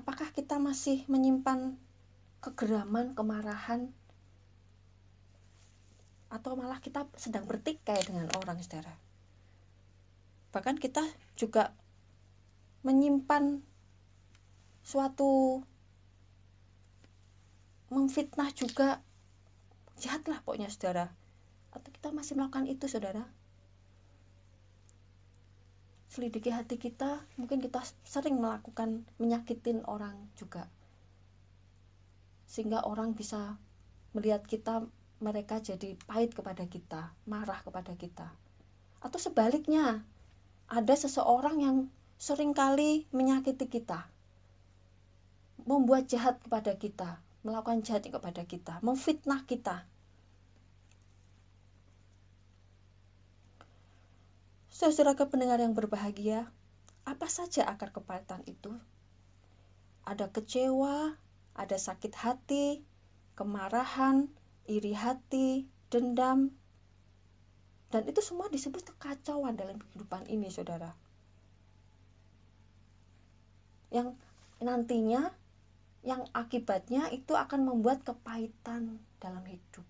apakah kita masih menyimpan kegeraman, kemarahan, atau malah kita sedang bertikai dengan orang, saudara. Bahkan kita juga menyimpan suatu memfitnah juga, jahatlah pokoknya, saudara. Atau kita masih melakukan itu, saudara. Selidiki hati kita, mungkin kita sering melakukan menyakitin orang juga, sehingga orang bisa melihat kita, mereka jadi pahit kepada kita, marah kepada kita. Atau sebaliknya, ada seseorang yang seringkali menyakiti kita, membuat jahat kepada kita, melakukan jahat kepada kita, memfitnah kita. Saudara pendengar yang berbahagia, apa saja akar kepahitan itu? Ada kecewa, ada sakit hati, kemarahan, iri hati, dendam. Dan itu semua disebut kekacauan dalam kehidupan ini, saudara. Yang nantinya, yang akibatnya itu akan membuat kepahitan dalam hidup.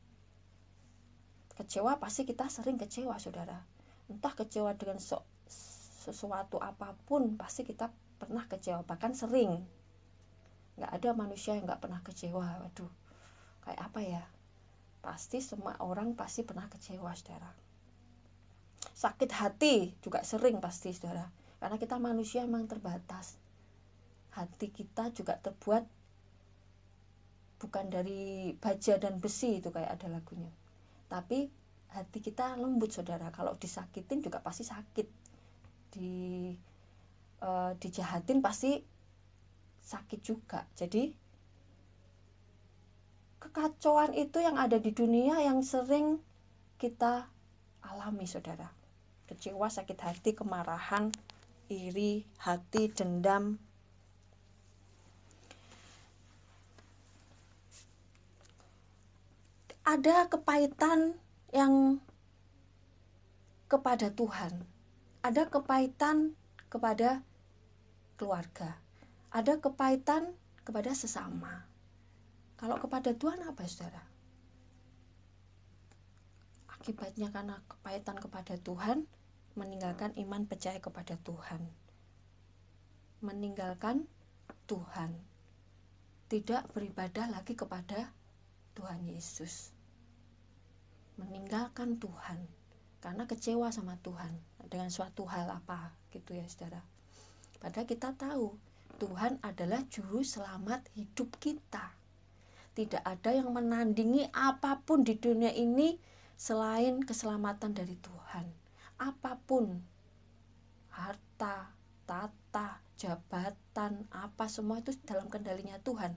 Kecewa, pasti kita sering kecewa, saudara. Entah kecewa dengan sesuatu apapun, pasti kita pernah kecewa, bahkan sering. Gak ada manusia yang gak pernah kecewa. Waduh, kayak apa ya? Pasti semua orang pasti pernah kecewa, saudara. Sakit hati juga sering pasti, saudara. Karena kita manusia memang terbatas. Hati kita juga terbuat bukan dari baja dan besi, itu kayak ada lagunya. Tapi hati kita lembut, saudara. Kalau disakitin juga pasti sakit. Dijahatin pasti sakit juga. Jadi kekacauan itu yang ada di dunia yang sering kita alami, saudara. Kecewa, sakit hati, kemarahan, iri hati, dendam. Ada kepahitan yang kepada Tuhan, ada kepahitan kepada keluarga, ada kepahitan kepada sesama. Kalau kepada Tuhan apa, saudara? Akibatnya karena kepahitan kepada Tuhan, meninggalkan iman percaya kepada Tuhan, meninggalkan Tuhan, tidak beribadah lagi kepada Tuhan Yesus, meninggalkan Tuhan karena kecewa sama Tuhan dengan suatu hal apa gitu ya, saudara. Padahal kita tahu Tuhan adalah juru selamat hidup kita. Tidak ada yang menandingi apapun di dunia ini selain keselamatan dari Tuhan. Apapun, harta, tata, jabatan, apa semua itu dalam kendalinya Tuhan.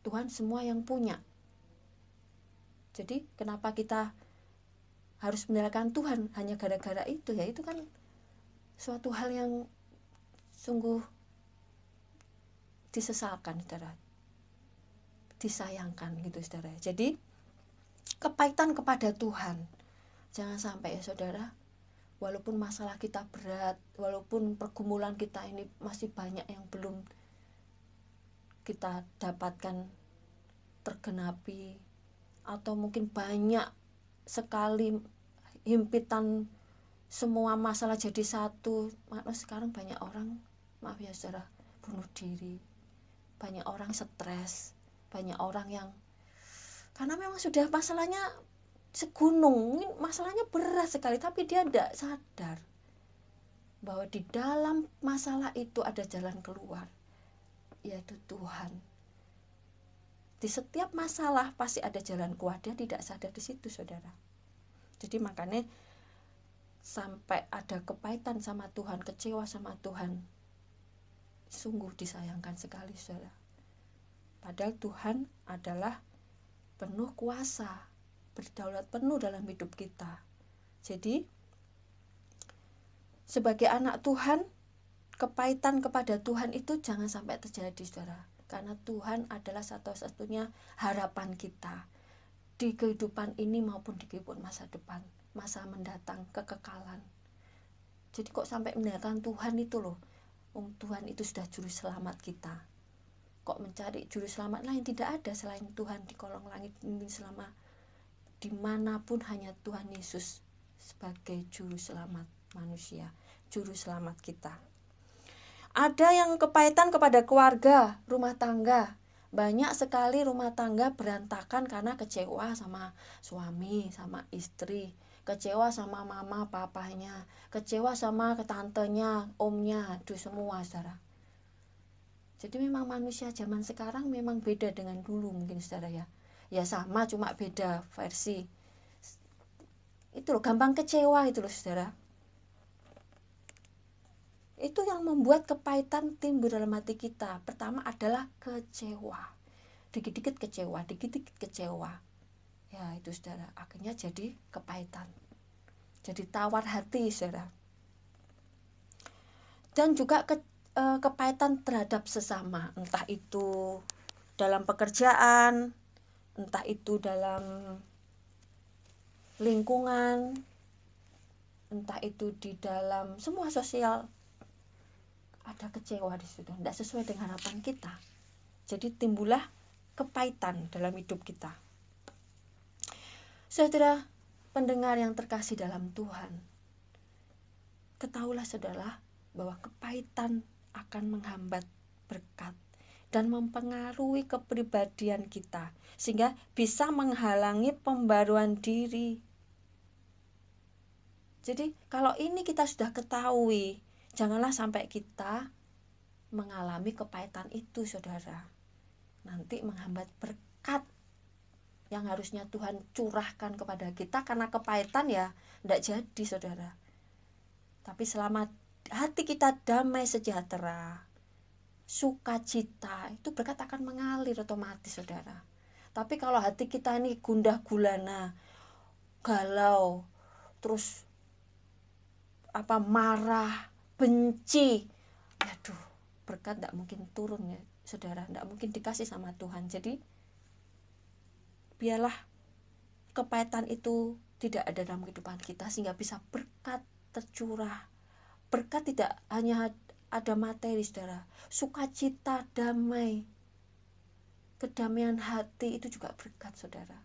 Tuhan semua yang punya. Jadi kenapa kita harus meninggalkan Tuhan hanya gara-gara itu? Ya itu kan suatu hal yang sungguh disesalkan, saudara, disayangkan gitu, saudara. Jadi kepahitan kepada Tuhan jangan sampai ya, saudara. Walaupun masalah kita berat, walaupun pergumulan kita ini masih banyak yang belum kita dapatkan tergenapi, atau mungkin banyak sekali himpitan semua masalah jadi satu. Sekarang banyak orang, maaf ya, saudara, bunuh diri, banyak orang stres, banyak orang yang karena memang sudah masalahnya segunung, masalahnya berat sekali, tapi dia tidak sadar bahwa di dalam masalah itu ada jalan keluar, yaitu Tuhan. Di setiap masalah pasti ada jalan keluar, dia tidak sadar di situ, saudara. Jadi makanya sampai ada kepahitan sama Tuhan, kecewa sama Tuhan, sungguh disayangkan sekali, saudara. Padahal Tuhan adalah penuh kuasa, berdaulat penuh dalam hidup kita. Jadi sebagai anak Tuhan, kepahitan kepada Tuhan itu jangan sampai terjadi, saudara. Karena Tuhan adalah satu-satunya harapan kita di kehidupan ini maupun di kehidupan masa depan, masa mendatang, kekekalan. Jadi kok sampai meninggalkan Tuhan itu loh. Tuhan itu sudah juru selamat kita. kok mencari juru selamat lain. Tidak ada selain Tuhan di kolong langit ini, selama dimanapun hanya Tuhan Yesus sebagai juru selamat manusia, juru selamat kita. Ada yang kepahitan kepada keluarga, rumah tangga. Banyak sekali rumah tangga berantakan karena kecewa sama suami, sama istri, kecewa sama mama papanya, kecewa sama tantenya, omnya, aduh semua, saudara. Jadi memang manusia zaman sekarang memang beda dengan dulu mungkin, saudara ya. Ya sama, cuma beda versi. Itu loh, gampang kecewa itu loh, saudara. Itu yang membuat kepahitan timbul dalam hati kita. Pertama adalah kecewa. Dikit-dikit kecewa, dikit-dikit kecewa. Ya itu, saudara, akhirnya jadi kepahitan. Jadi tawar hati, saudara. Dan juga kepahitan terhadap sesama. Entah itu dalam pekerjaan, entah itu dalam lingkungan, entah itu di dalam semua sosial, ada kecewa di situ, tidak sesuai dengan harapan kita. Jadi timbullah kepahitan dalam hidup kita. Saudara pendengar yang terkasih dalam Tuhan, ketahuilah saudara bahwa kepahitan akan menghambat berkat dan mempengaruhi kepribadian kita, sehingga bisa menghalangi pembaruan diri. Jadi kalau ini kita sudah ketahui, janganlah sampai kita mengalami kepahitan itu, saudara. Nanti menghambat berkat yang harusnya Tuhan curahkan kepada kita, karena kepahitan ya tidak jadi, saudara. Tapi selama hati kita damai sejahtera, sukacita, itu berkat akan mengalir otomatis, saudara. Tapi kalau hati kita ini gundah gulana, galau, terus marah, benci, aduh, berkat tidak mungkin turun ya, saudara, tidak mungkin dikasih sama Tuhan. Jadi biarlah kepahitan itu tidak ada dalam kehidupan kita, sehingga bisa berkat tercurah. Berkat tidak hanya ada materi, saudara, sukacita, damai, kedamaian hati itu juga berkat, saudara.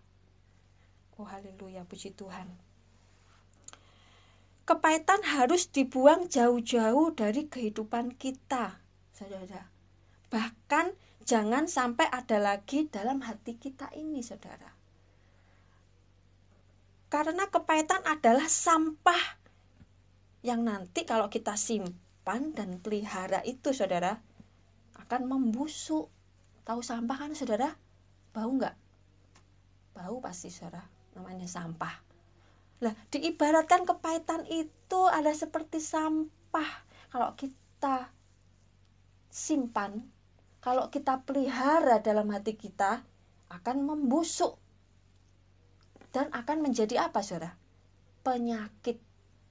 Oh haleluya, puji Tuhan. Kepahitan harus dibuang jauh-jauh dari kehidupan kita, saudara. Bahkan jangan sampai ada lagi dalam hati kita ini, saudara. Karena kepahitan adalah sampah yang nanti kalau kita simpan dan pelihara itu, saudara, akan membusuk. Tahu sampah kan, saudara? Bau nggak? Bau pasti, saudara. Namanya sampah. Lah, diibaratkan kepahitan itu ada seperti sampah. Kalau kita simpan, kalau kita pelihara dalam hati kita, akan membusuk dan akan menjadi apa, saudara? Penyakit.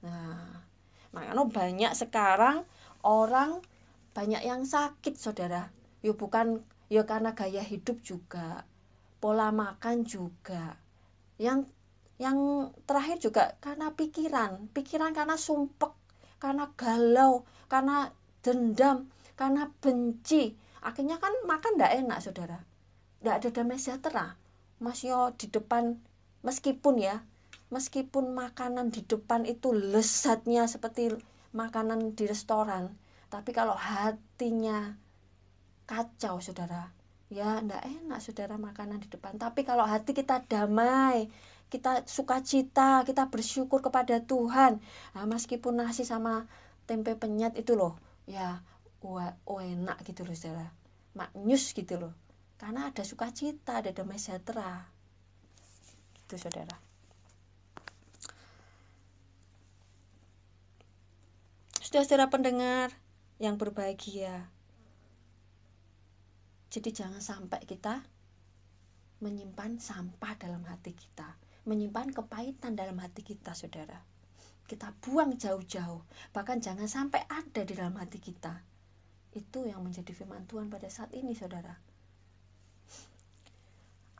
Nah, makanya banyak sekarang orang banyak yang sakit, saudara. Ya bukan ya karena gaya hidup juga, pola makan juga. Yang terakhir juga karena pikiran karena sumpek, karena galau, karena dendam, karena benci. Akhirnya kan makan tidak enak, saudara. Tidak ada damai sejahtera. Masih di depan, meskipun makanan di depan itu lezatnya seperti makanan di restoran, tapi kalau hatinya kacau, saudara, ya tidak enak, saudara, makanan di depan. Tapi kalau hati kita damai, kita sukacita, kita bersyukur kepada Tuhan, nah, meskipun nasi sama tempe penyet itu loh, ya enak gitu loh, saudara, maknyus gitu loh, karena ada sukacita, ada damai sejahtera gitu, saudara. Saudara-saudara pendengar yang berbahagia, jadi jangan sampai kita menyimpan sampah dalam hati kita, menyimpan kepahitan dalam hati kita, saudara. Kita buang jauh-jauh, bahkan jangan sampai ada di dalam hati kita. Itu yang menjadi firman Tuhan pada saat ini, saudara.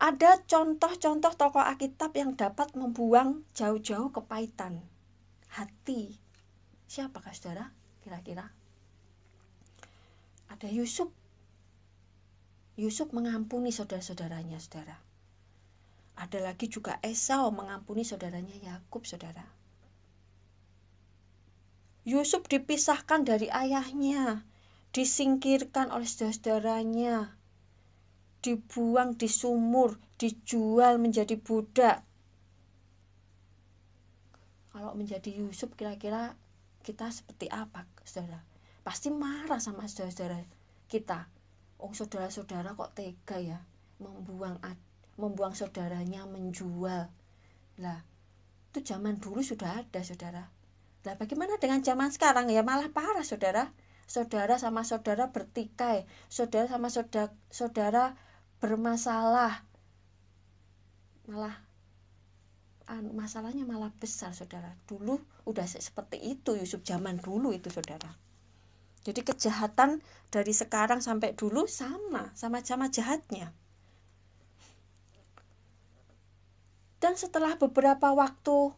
Ada contoh-contoh tokoh Alkitab yang dapat membuang jauh-jauh kepahitan hati. Siapakah, saudara? Kira-kira ada Yusuf. Yusuf mengampuni saudara-saudaranya, saudara. Ada lagi juga Esau mengampuni saudaranya Yakub, saudara. Yusuf dipisahkan dari ayahnya, disingkirkan oleh saudara-saudaranya, dibuang di sumur, dijual menjadi budak. Kalau menjadi Yusuf kira-kira kita seperti apa, saudara? Pasti marah sama saudara-saudara kita. Oh, saudara-saudara kok tega ya membuang saudaranya, menjual. Lah, itu zaman dulu sudah ada, saudara. Lah, bagaimana dengan zaman sekarang? Ya malah parah, saudara. Saudara sama saudara bertikai, saudara sama saudara bermasalah. Malah masalahnya malah besar, saudara. Dulu udah seperti itu Yusuf zaman dulu itu, saudara. Jadi kejahatan dari sekarang sampai dulu sama-sama jahatnya. Dan setelah beberapa waktu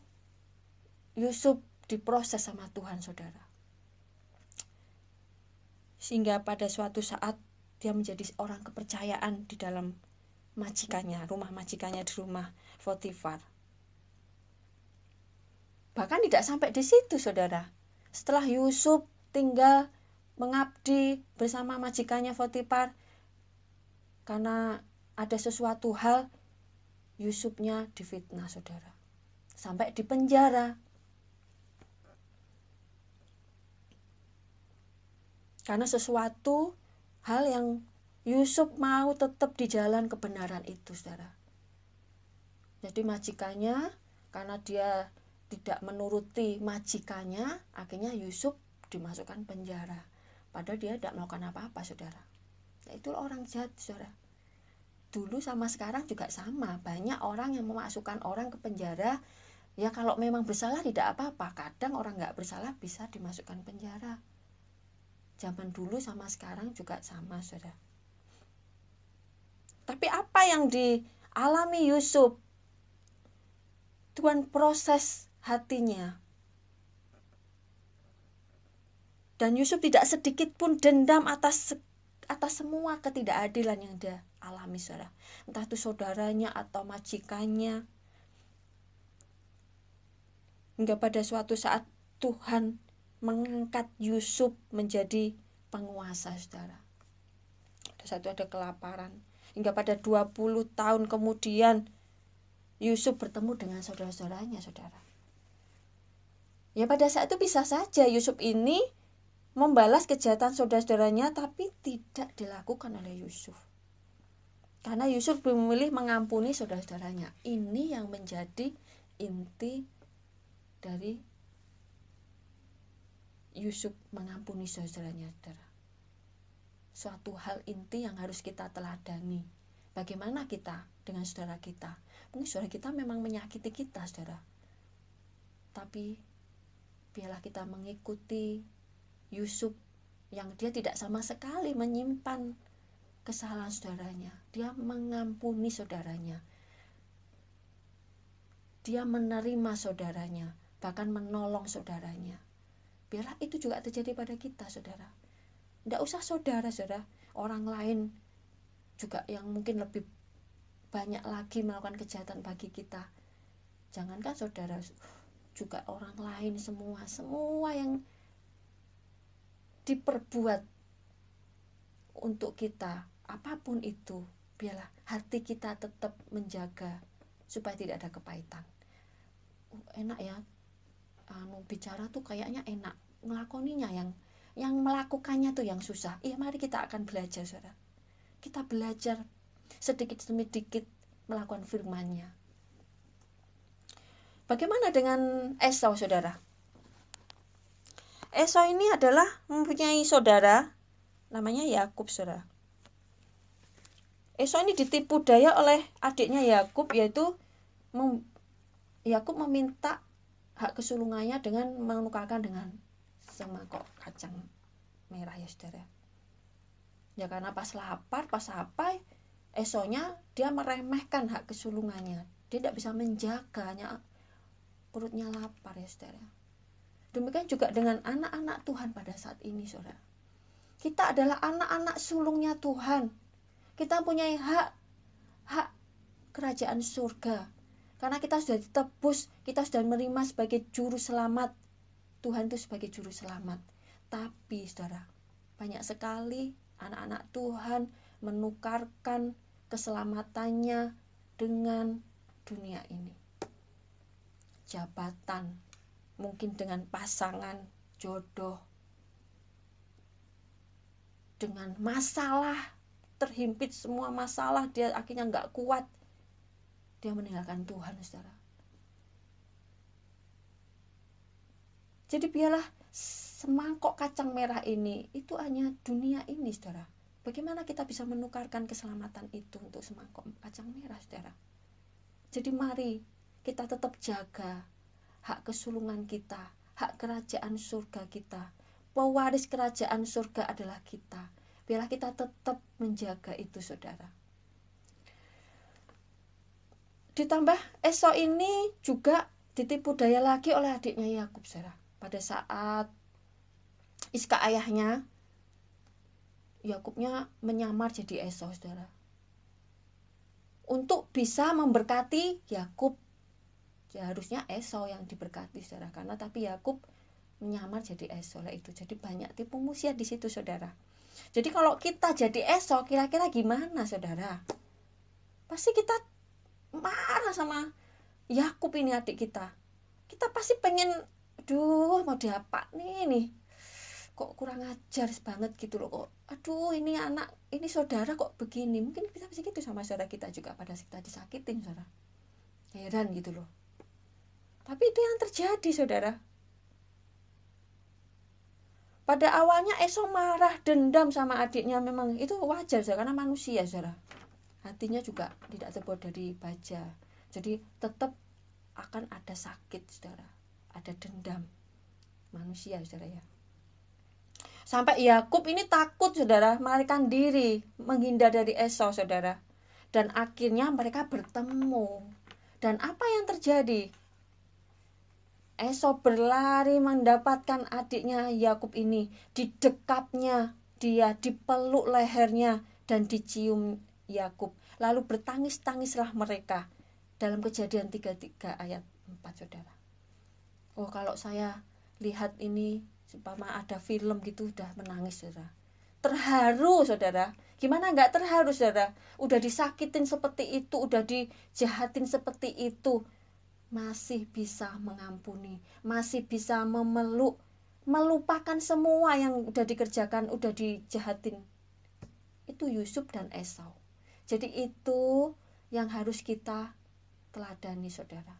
Yusuf diproses sama Tuhan, saudara. Sehingga pada suatu saat dia menjadi orang kepercayaan di dalam majikannya, rumah majikannya di rumah Potifar. Bahkan tidak sampai di situ, saudara. Setelah Yusuf tinggal mengabdi bersama majikannya Potifar, karena ada sesuatu hal, Yusufnya difitnah, saudara. Sampai di penjara. Karena sesuatu hal yang Yusuf mau tetap di jalan kebenaran itu, saudara. Jadi majikannya, karena dia tidak menuruti majikannya, akhirnya Yusuf dimasukkan penjara. Padahal dia tidak melakukan apa-apa, saudara. Nah, itulah orang jahat, saudara. Dulu sama sekarang juga sama. Banyak orang yang memasukkan orang ke penjara. Ya kalau memang bersalah tidak apa-apa. Kadang orang nggak bersalah bisa dimasukkan penjara. Zaman dulu sama sekarang juga sama, saudara. Tapi apa yang dialami Yusuf? Tuhan proses hatinya. Dan Yusuf tidak sedikit pun dendam atas semua ketidakadilan yang dia alami, saudara. Entah itu saudaranya atau majikannya. Hingga pada suatu saat Tuhan mengangkat Yusuf menjadi penguasa, saudara. Ada kelaparan. Hingga pada 20 tahun kemudian Yusuf bertemu dengan saudara-saudaranya, saudara. Ya pada saat itu bisa saja Yusuf ini membalas kejahatan saudara-saudaranya, tapi tidak dilakukan oleh Yusuf. Karena Yusuf memilih mengampuni saudara-saudaranya. Ini yang menjadi inti dari Yusuf mengampuni saudara-saudaranya, saudara. Suatu hal inti yang harus kita teladani. Bagaimana kita dengan saudara kita? Mungkin saudara kita memang menyakiti kita, saudara. Tapi biarlah kita mengikuti Yusuf yang dia tidak sama sekali menyimpan kesalahan saudaranya. Dia mengampuni saudaranya. Dia menerima saudaranya, bahkan menolong saudaranya. Biarlah itu juga terjadi pada kita, saudara. Tidak usah saudara, orang lain juga yang mungkin lebih banyak lagi melakukan kejahatan bagi kita. Jangankan saudara, juga orang lain, semua yang diperbuat untuk kita, apapun itu, biarlah hati kita tetap menjaga supaya tidak ada kepahitan. Enak ya, bicara tuh kayaknya enak, ngelakoninya yang melakukannya tuh yang susah. Iya, mari kita akan belajar, saudara. Kita belajar sedikit demi sedikit melakukan firman-Nya. Bagaimana dengan Esau, saudara? Esau ini adalah mempunyai saudara namanya Yakub, saudara. Esau ini ditipu daya oleh adiknya Yakub, yaitu Yakub meminta hak kesulungannya dengan menukarkan dengan semangkok kacang merah, ya saudara. Ya karena pas lapar, pas apa, Esaunya dia meremehkan hak kesulungannya. Dia tidak bisa menjaganya, perutnya lapar, ya saudara. Demikian juga dengan anak-anak Tuhan pada saat ini, saudara. Kita adalah anak-anak sulungnya Tuhan. Kita punya hak kerajaan surga. Karena kita sudah ditebus, kita sudah menerima sebagai juru selamat. Tuhan itu sebagai juru selamat. Tapi saudara, banyak sekali anak-anak Tuhan menukarkan keselamatannya dengan dunia ini. Jabatan, mungkin dengan pasangan, jodoh, dengan masalah, terhimpit semua masalah, dia akhirnya gak kuat, dia meninggalkan Tuhan, saudara. Jadi biarlah semangkok kacang merah ini, itu hanya dunia ini, saudara. Bagaimana kita bisa menukarkan keselamatan itu untuk semangkok kacang merah, saudara? Jadi mari kita tetap jaga hak kesulungan kita, hak kerajaan surga kita. Pewaris kerajaan surga adalah kita. Biarlah kita tetap menjaga itu, saudara. Ditambah Esau ini juga ditipu daya lagi oleh adiknya Yakub, saudara. Pada saat Iska ayahnya, Yakubnya menyamar jadi Esau, saudara, untuk bisa memberkati Yakub. Ya, harusnya Esau yang diberkati, saudara, karena tapi Yakub menyamar jadi Esau lah itu. Jadi banyak tipu muslihat di situ, saudara. Jadi kalau kita jadi Esau, kira-kira gimana, saudara? Pasti kita marah sama Yakub ini, adik kita. Kita pasti pengen, aduh, mau diapa nih, kok kurang ajar banget gitu loh, kok, aduh, ini anak, ini saudara kok begini. Mungkin kita pasti gitu sama saudara kita juga pada kita disakitin, saudara. Heran gitu loh. Tapi itu yang terjadi, saudara. Pada awalnya Esau marah, dendam sama adiknya, memang itu wajar, saudara, karena manusia, saudara. Hatinya juga tidak terbuat dari baja. Jadi tetap akan ada sakit, saudara. Ada dendam. Manusia, saudara, ya. Sampai Yakub ini takut, saudara, melarikan diri, menghindar dari Esau, saudara. Dan akhirnya mereka bertemu. Dan apa yang terjadi? Esau berlari mendapatkan adiknya Yakub ini. Didekapnya dia, dipeluk lehernya, dan dicium Yakub. Lalu bertangis-tangislah mereka. Dalam Kejadian 33 ayat 4, saudara. Oh, kalau saya lihat ini, umpama ada film gitu, udah menangis, saudara. Terharu, saudara. Gimana gak terharu, saudara? Udah disakitin seperti itu, udah dijahatin seperti itu, masih bisa mengampuni, masih bisa memeluk, melupakan semua yang udah dikerjakan, udah dijahatin. Itu Yusuf dan Esau. Jadi itu yang harus kita teladani, saudara.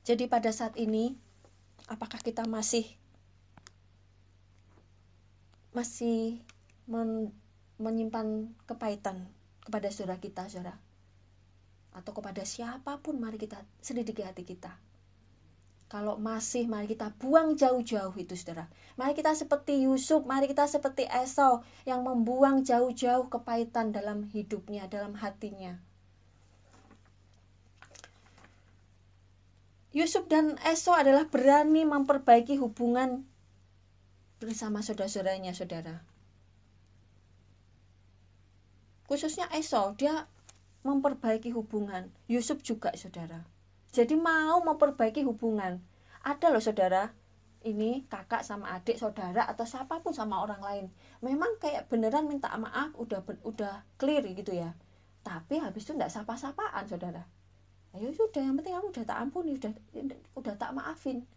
Jadi pada saat ini, apakah kita masih menyimpan kepahitan kepada saudara kita, saudara? Atau kepada siapapun, mari kita selidiki hati kita. Kalau masih, mari kita buang jauh-jauh itu, saudara. Mari kita seperti Yusuf, mari kita seperti Esau yang membuang jauh-jauh kepahitan dalam hidupnya, dalam hatinya. Yusuf dan Esau adalah berani memperbaiki hubungan bersama saudara-saudaranya, saudara. Khususnya Esau, dia memperbaiki hubungan. Yusuf juga, saudara. Jadi mau memperbaiki hubungan. Ada loh, saudara, ini kakak sama adik, saudara, atau siapapun sama orang lain, memang kayak beneran minta maaf, udah clear gitu ya. Tapi habis itu enggak sapa-sapaan, saudara. Ayo sudah, yang penting kamu udah tak ampuni, udah tak maafin.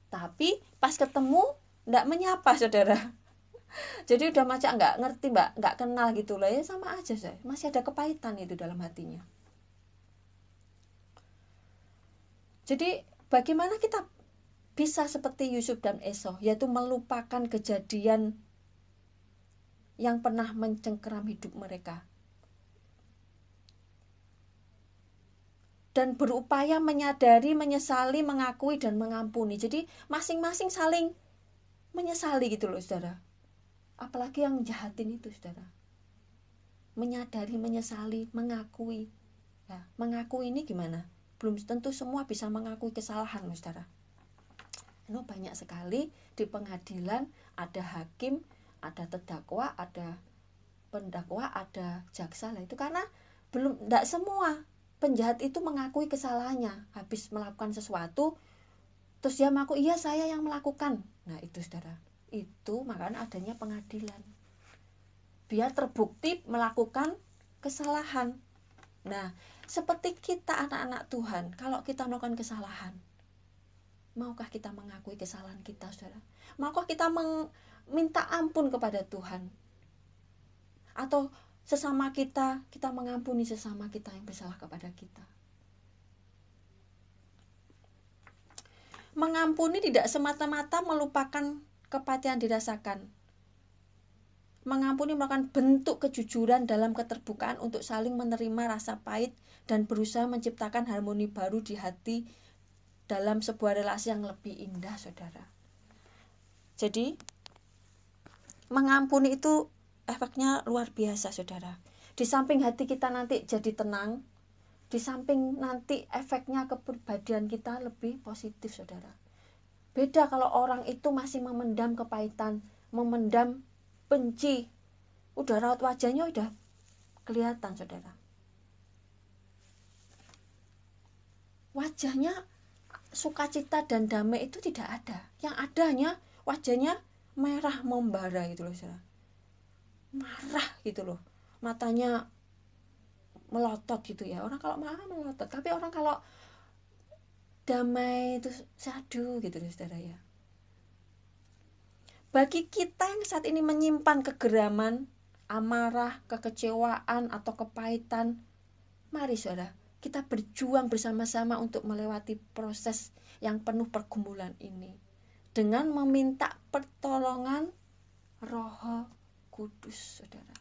Tapi pas ketemu enggak menyapa, saudara. Jadi udah macam enggak ngerti, enggak kenal gitu lah, ya sama aja, saya masih ada kepahitan itu dalam hatinya. Jadi bagaimana kita bisa seperti Yusuf dan Esau, yaitu melupakan kejadian yang pernah mencengkeram hidup mereka, dan berupaya menyadari, menyesali, mengakui, dan mengampuni. Jadi masing-masing saling menyesali gitu loh, saudara. Apalagi yang jahatin itu, saudara. Menyadari, menyesali, mengakui. Ya, mengakui ini gimana? Belum tentu semua bisa mengakui kesalahan, saudara. Banyak sekali di pengadilan ada hakim, ada terdakwa, ada pendakwa, ada jaksa lah. Itu karena tidak semua penjahat itu mengakui kesalahannya. Habis melakukan sesuatu terus dia mengaku, iya saya yang melakukan. Nah itu saudara, itu makanya adanya pengadilan, biar terbukti melakukan kesalahan. Nah seperti kita anak-anak Tuhan, kalau kita melakukan kesalahan, maukah kita mengakui kesalahan kita saudara? Maukah kita minta ampun kepada Tuhan? Atau sesama kita mengampuni sesama kita yang bersalah kepada kita? Mengampuni tidak semata-mata melupakan kepahitan dirasakan. Mengampuni merupakan bentuk kejujuran dalam keterbukaan untuk saling menerima rasa pahit dan berusaha menciptakan harmoni baru di hati dalam sebuah relasi yang lebih indah saudara. Jadi mengampuni itu efeknya luar biasa saudara. Di samping hati kita nanti jadi tenang, di samping nanti efeknya kepribadian kita lebih positif saudara. Beda kalau orang itu masih memendam kepahitan, memendam benci, udah raut wajahnya udah kelihatan saudara. Wajahnya sukacita dan damai itu tidak ada. Yang adanya wajahnya merah membara gitu loh saudara. Marah gitu loh. Matanya melotot gitu ya. Orang kalau marah melotot, tapi orang kalau damai itu syahdu gitu loh saudara ya. Bagi kita yang saat ini menyimpan kegeraman, amarah, kekecewaan atau kepahitan, mari saudara, kita berjuang bersama-sama untuk melewati proses yang penuh pergumulan ini dengan meminta pertolongan Roh Kudus saudara.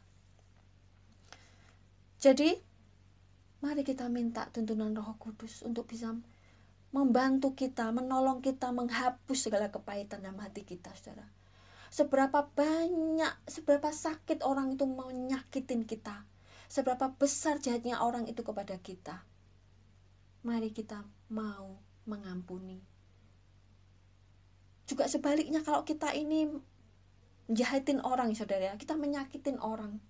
Jadi mari kita minta tuntunan Roh Kudus untuk bisa membantu kita, menolong kita menghapus segala kepahitan dalam hati kita saudara. Seberapa banyak, seberapa sakit orang itu mau nyakitin kita, seberapa besar jahatnya orang itu kepada kita, mari kita mau mengampuni. Juga sebaliknya, kalau kita ini jahatin orang saudara, kita menyakitin orang,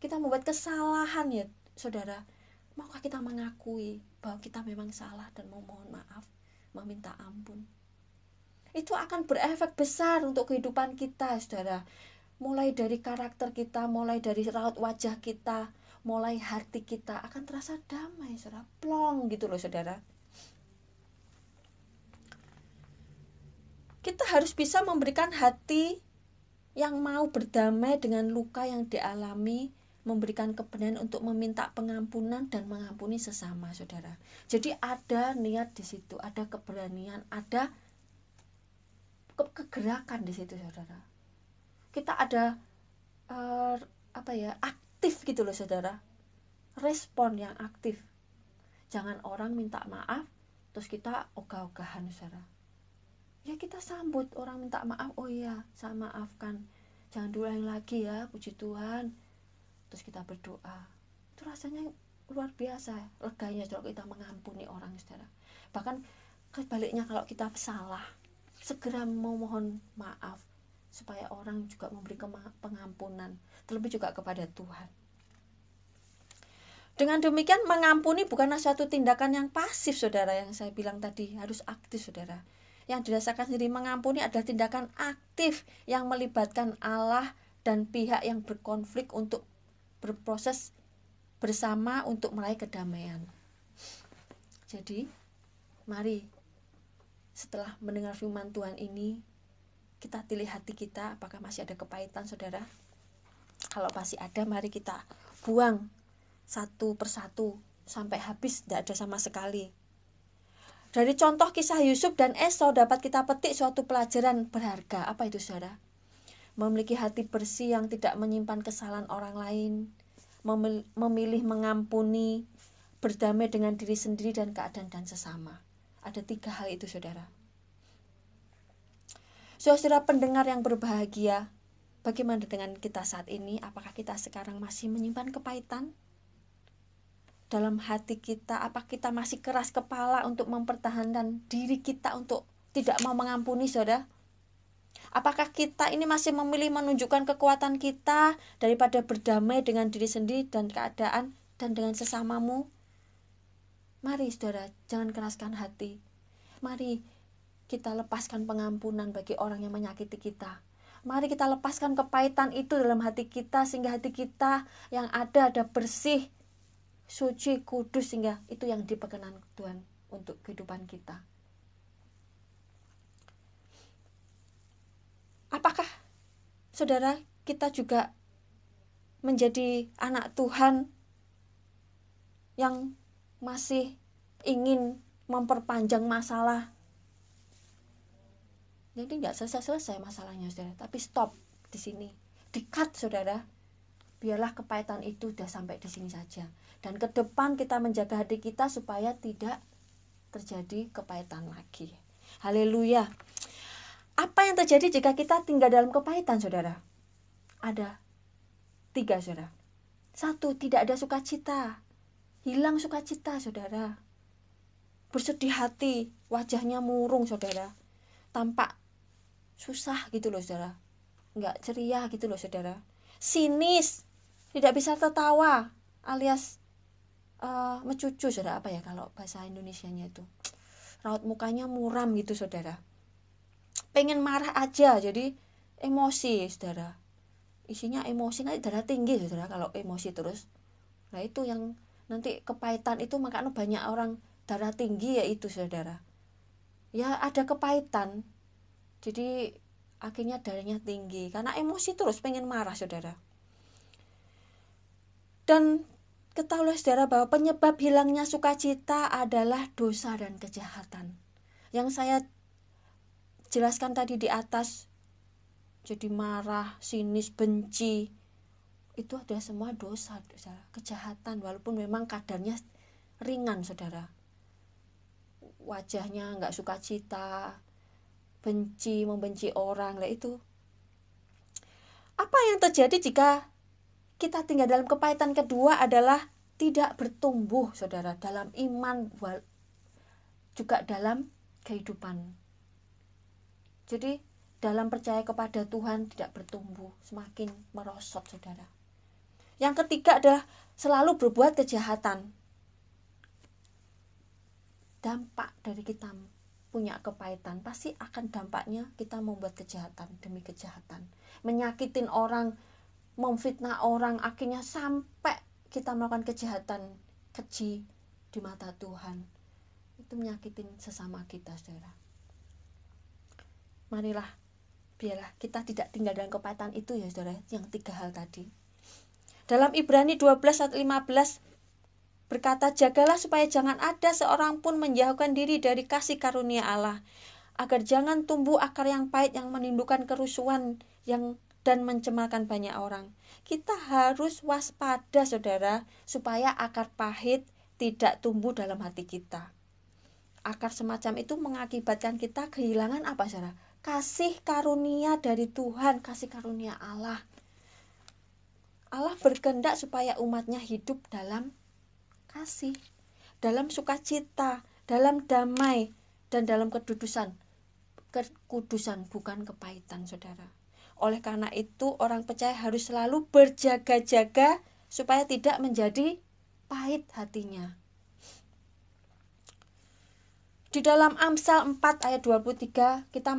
kita membuat kesalahan ya saudara, maukah kita mengakui bahwa kita memang salah dan memohon maaf, meminta ampun? Itu akan berefek besar untuk kehidupan kita saudara. Mulai dari karakter kita, mulai dari raut wajah kita, mulai hati kita akan terasa damai saudara, plong gitu loh saudara. Kita harus bisa memberikan hati yang mau berdamai dengan luka yang dialami, memberikan keberanian untuk meminta pengampunan dan mengampuni sesama saudara. Jadi ada niat di situ, ada keberanian, ada kegerakan di situ saudara. Kita ada aktif gitu loh saudara, respon yang aktif. Jangan orang minta maaf terus kita ogah-ogahan saudara. Ya kita sambut orang minta maaf, oh iya saya maafkan, jangan diulangi lagi ya, puji Tuhan. Terus kita berdoa, itu rasanya luar biasa leganya saudara, kita mengampuni orang saudara. Bahkan kebaliknya, kalau kita salah, segera memohon maaf supaya orang juga memberi pengampunan, terlebih juga kepada Tuhan. Dengan demikian mengampuni bukanlah suatu tindakan yang pasif saudara, yang saya bilang tadi harus aktif saudara. Yang dirasakan sendiri mengampuni adalah tindakan aktif yang melibatkan Allah dan pihak yang berkonflik untuk berproses bersama untuk meraih kedamaian. Jadi mari setelah mendengar firman Tuhan ini, kita pilih hati kita, apakah masih ada kepahitan saudara? Kalau masih ada, mari kita buang satu persatu sampai habis, tidak ada sama sekali. Dari contoh kisah Yusuf dan Esau dapat kita petik suatu pelajaran berharga. Apa itu saudara? Memiliki hati bersih yang tidak menyimpan kesalahan orang lain, memilih mengampuni, berdamai dengan diri sendiri dan keadaan dan sesama. Ada 3 hal itu saudara. Saudara pendengar yang berbahagia, bagaimana dengan kita saat ini? Apakah kita sekarang masih menyimpan kepahitan dalam hati kita? Apa kita masih keras kepala untuk mempertahankan diri kita untuk tidak mau mengampuni saudara? Apakah kita ini masih memilih menunjukkan kekuatan kita daripada berdamai dengan diri sendiri dan keadaan dan dengan sesamamu? Mari saudara, jangan keraskan hati. Mari kita lepaskan pengampunan bagi orang yang menyakiti kita. Mari kita lepaskan kepahitan itu dalam hati kita, sehingga hati kita yang ada bersih, suci, kudus, sehingga itu yang diperkenan Tuhan untuk kehidupan kita. Apakah saudara kita juga menjadi anak Tuhan yang masih ingin memperpanjang masalah? Jadi nggak selesai masalahnya saudara, tapi stop di sini, di-cut saudara. Biarlah kepahitan itu udah sampai di sini saja. Dan ke depan kita menjaga hati kita supaya tidak terjadi kepahitan lagi. Haleluya. Apa yang terjadi jika kita tinggal dalam kepahitan saudara? Ada 3 saudara. 1, tidak ada sukacita. Hilang sukacita saudara. Bersedih hati, wajahnya murung saudara. Tampak susah gitu loh saudara, nggak ceria gitu loh saudara. Sinis, tidak bisa tertawa, alias mencucu saudara. Apa ya kalau bahasa Indonesianya itu, raut mukanya muram gitu saudara. Pengen marah aja, jadi emosi saudara. Isinya emosi, nanti darah tinggi saudara kalau emosi terus. Nah itu yang nanti kepahitan itu, makanya banyak orang darah tinggi ya itu saudara. Ya ada kepahitan, jadi akhirnya darahnya tinggi karena emosi terus, pengen marah saudara. Dan ketahuilah saudara bahwa penyebab hilangnya sukacita adalah dosa dan kejahatan. Yang saya jelaskan tadi di atas, jadi marah, sinis, benci, itu adalah semua dosa, kejahatan, walaupun memang kadarnya ringan saudara. Wajahnya nggak sukacita, benci, membenci orang, lah itu. Apa yang terjadi jika kita tinggal dalam kepahitan? Kedua adalah tidak bertumbuh saudara dalam iman, juga dalam kehidupan. Jadi dalam percaya kepada Tuhan tidak bertumbuh, semakin merosot saudara. Yang ketiga adalah selalu berbuat kejahatan. Dampak dari kita punya kepahitan, pasti akan dampaknya kita membuat kejahatan demi kejahatan, menyakitin orang, memfitnah orang, akhirnya sampai kita melakukan kejahatan keji di mata Tuhan. Itu menyakitin sesama kita saudara. Marilah, biarlah kita tidak tinggal dalam kepahitan itu ya saudara, yang 3 hal tadi. Dalam Ibrani 12:15 berkata, jagalah supaya jangan ada seorang pun menjauhkan diri dari kasih karunia Allah, agar jangan tumbuh akar yang pahit yang menimbulkan kerusuhan dan mencemarkan banyak orang. Kita harus waspada saudara, supaya akar pahit tidak tumbuh dalam hati kita. Akar semacam itu mengakibatkan kita kehilangan apa saudara? Kasih karunia dari Tuhan, kasih karunia Allah. Allah berkehendak supaya umatnya hidup dalam kasih, dalam sukacita, dalam damai, dan dalam kekudusan, bukan kepahitan saudara. Oleh karena itu orang percaya harus selalu berjaga-jaga supaya tidak menjadi pahit hatinya. Di dalam Amsal 4 ayat 23 kita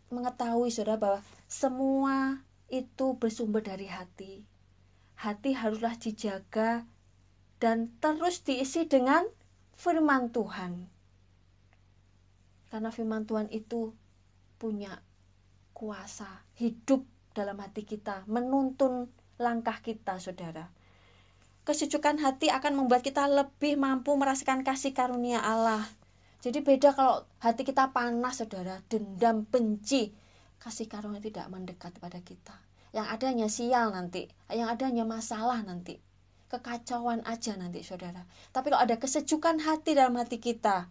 mengetahui saudara bahwa semua itu bersumber dari hati. Hati haruslah dijaga dan terus diisi dengan firman Tuhan. Karena firman Tuhan itu punya kuasa hidup dalam hati kita, menuntun langkah kita saudara. Kesejukan hati akan membuat kita lebih mampu merasakan kasih karunia Allah. Jadi beda kalau hati kita panas saudara, dendam, benci, kasih karunia tidak mendekat pada kita. Yang adanya sial nanti, yang adanya masalah nanti, kekacauan aja nanti saudara. Tapi kalau ada kesejukan hati dalam hati kita,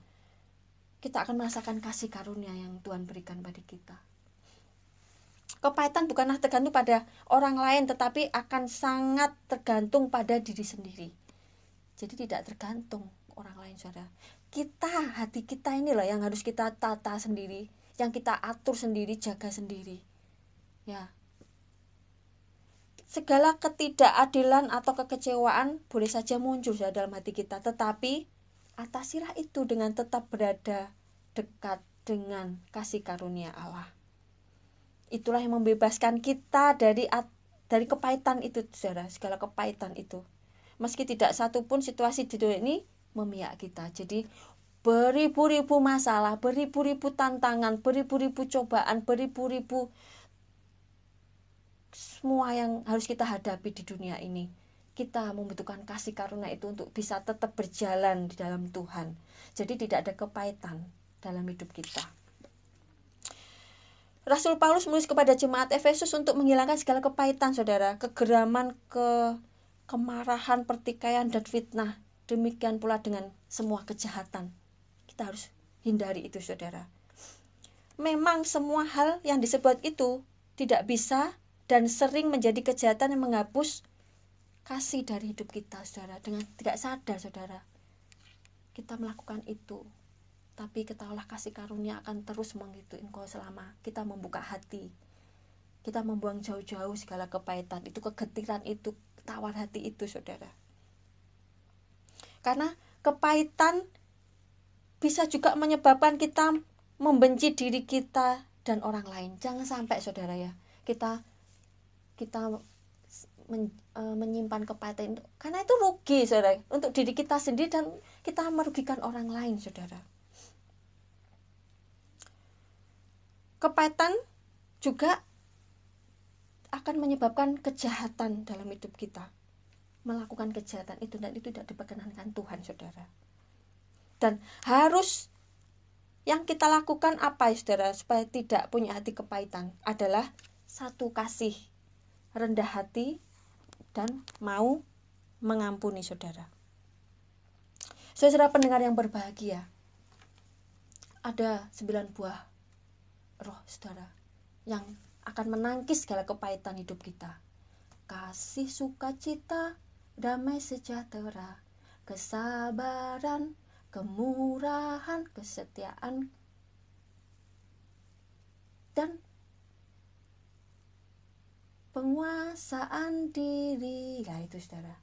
kita akan merasakan kasih karunia yang Tuhan berikan pada kita. Kepahitan bukanlah tergantung pada orang lain, tetapi akan sangat tergantung pada diri sendiri. Jadi tidak tergantung orang lain saudara. Hati kita inilah yang harus kita tata sendiri, yang kita atur sendiri, jaga sendiri. Ya. Segala ketidakadilan atau kekecewaan boleh saja muncul dalam hati kita, tetapi atasilah itu dengan tetap berada dekat dengan kasih karunia Allah. Itulah yang membebaskan kita dari kepahitan itu, saudara, segala kepahitan itu. Meski tidak satu pun situasi di dunia ini memihak kita. Jadi beribu-ribu masalah, beribu-ribu tantangan, beribu-ribu cobaan, beribu-ribu semua yang harus kita hadapi di dunia ini. Kita membutuhkan kasih karunia itu untuk bisa tetap berjalan di dalam Tuhan. Jadi tidak ada kepahitan dalam hidup kita. Rasul Paulus menulis kepada jemaat Efesus untuk menghilangkan segala kepahitan, saudara, kegeraman, kemarahan, pertikaian, dan fitnah. Demikian pula dengan semua kejahatan. Kita harus hindari itu, saudara. Memang semua hal yang disebut itu tidak bisa dan sering menjadi kejahatan yang menghapus kasih dari hidup kita, saudara. Dengan tidak sadar, saudara, kita melakukan itu. Tapi ketahuilah kasih karunia akan terus mengikuti engkau selama kita membuka hati. Kita membuang jauh-jauh segala kepahitan itu, kegetiran itu, tawar hati itu, saudara. Karena kepahitan bisa juga menyebabkan kita membenci diri kita dan orang lain. Jangan sampai, saudara, ya, kita menyimpan kepahitan itu, karena itu rugi, saudara, untuk diri kita sendiri dan kita merugikan orang lain, saudara. Kepahitan juga akan menyebabkan kejahatan dalam hidup kita. Melakukan kejahatan itu, dan itu tidak diperkenankan Tuhan, saudara. Dan harus yang kita lakukan apa, saudara, supaya tidak punya hati kepahitan adalah satu, kasih, rendah hati, dan mau mengampuni, saudara. Saudara pendengar yang berbahagia, ada 9 buah roh, saudara, yang akan menangkis segala kepahitan hidup kita. Kasih, sukacita, damai sejahtera, kesabaran, kemurahan, kesetiaan, dan penguasaan diri. Nah itu, saudara.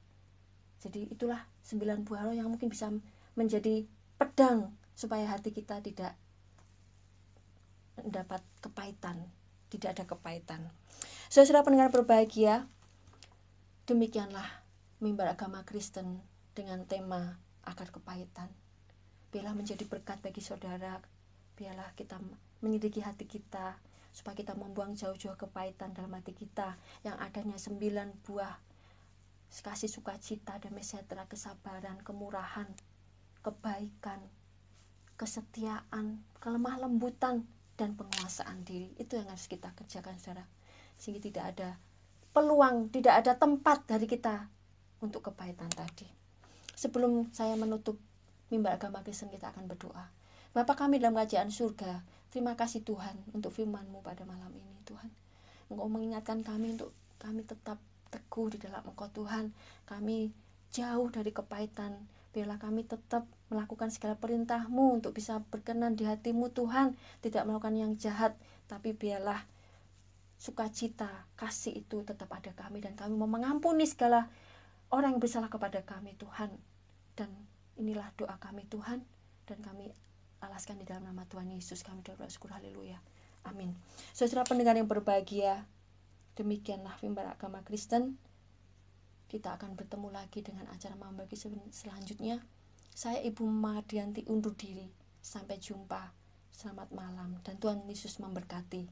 Jadi itulah 9 buah roh yang mungkin bisa menjadi pedang supaya hati kita tidak mendapat kepahitan, tidak ada kepahitan. Saudara pendengar berbahagia, demikianlah mimbar agama Kristen dengan tema akar kepahitan. Biarlah menjadi berkat bagi saudara, biarlah kita menyelidiki hati kita, supaya kita membuang jauh-jauh kepahitan dalam hati kita, yang adanya 9 buah kasih, sukacita, damai sejahtera, kesabaran, kemurahan, kebaikan, kesetiaan, kelemah lembutan, dan penguasaan diri. Itu yang harus kita kerjakan, saudara, sehingga tidak ada peluang, tidak ada tempat dari kita untuk kepahitan tadi. Sebelum saya menutup mimbar agama Kristen, kita akan berdoa. Bapa kami dalam kerajaan surga, terima kasih Tuhan untuk firman-Mu pada malam ini, Tuhan. Engkau mengingatkan kami untuk kami tetap teguh di dalam Engkau, Tuhan. Kami jauh dari kepahitan. Biarlah kami tetap melakukan segala perintah-Mu untuk bisa berkenan di hati-Mu, Tuhan. Tidak melakukan yang jahat, tapi biarlah sukacita, kasih itu tetap ada kami. Dan kami mau mengampuni segala orang yang bersalah kepada kami, Tuhan. Dan inilah doa kami, Tuhan. Dan kami alaskan di dalam nama Tuhan Yesus. Kami bersyukur, haleluya, amin. Saudara pendengar yang berbahagia, demikianlah mimbar agama Kristen. Kita akan bertemu lagi dengan acara mimbar Kristen selanjutnya. Saya Ibu Mardianti undur diri. Sampai jumpa. Selamat malam dan Tuhan Yesus memberkati.